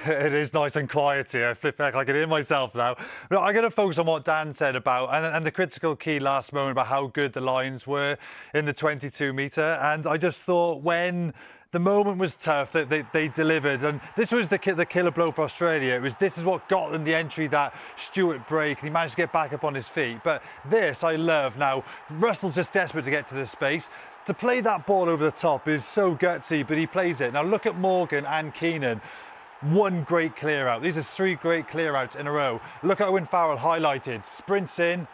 It is nice and quiet here. I flip back, I can hear myself now. But I'm going to focus on what Dan said about, and the critical key last moment about how good the Lions were in the 22 metre. And I just thought when the moment was tough, that they delivered. And this was the killer blow for Australia. This is what got them the entry, that Stewart break, and he managed to get back up on his feet. But this I love. Now, Russell's just desperate to get to this space. To play that ball over the top is so gutsy, but he plays it. Now look at Morgan and Keenan. One great clear out. These are three great clear outs in a row. Look at Owen Farrell highlighted. Sprints in.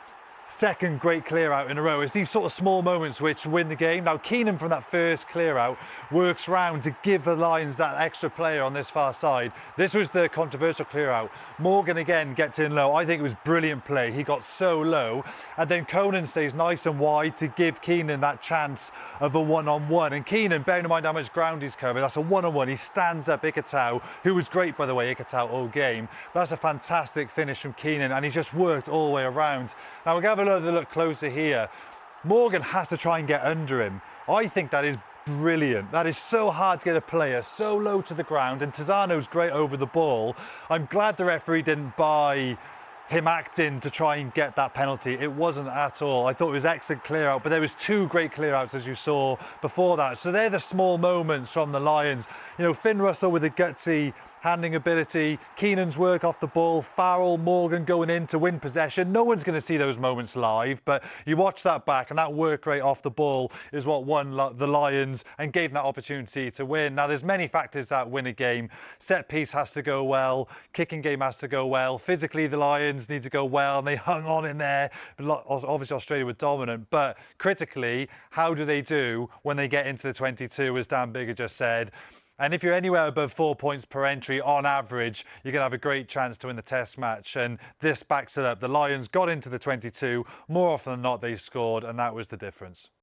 Second great clear out in a row. It's these sort of small moments which win the game. Now Keenan from that first clear out works round to give the Lions that extra player on this far side. This was the controversial clear out. Morgan again gets in low. I think it was brilliant play. He got so low, and then Conan stays nice and wide to give Keenan that chance of a one-on-one. And Keenan, bearing in mind how much ground he's covered, that's a one-on-one. He stands up Ikitau, who was great by the way, Ikitau all game. But that's a fantastic finish from Keenan, and he's just worked all the way around. Now we're going to have a look closer here. Morgan has to try and get under him. I think that is brilliant. That is so hard to get a player so low to the ground, and Tizano's great over the ball. I'm glad the referee didn't buy him acting to try and get that penalty. It wasn't at all. I thought it was excellent clear out, but there was two great clear outs as you saw before that. So they're the small moments from the Lions. You know, Finn Russell with a gutsy handling ability, Keenan's work off the ball, Farrell, Morgan going in to win possession. No one's going to see those moments live, but you watch that back, and that work rate off the ball is what won the Lions and gave them that opportunity to win. Now, there's many factors that win a game. Set piece has to go well, kicking game has to go well, physically the Lions need to go well, and they hung on in there. Obviously Australia were dominant, but critically, how do they do when they get into the 22, as Dan Biggar just said? And if you're anywhere above 4 points per entry on average, you're going to have a great chance to win the test match. And this backs it up. The Lions got into the 22. More often than not, they scored, and that was the difference.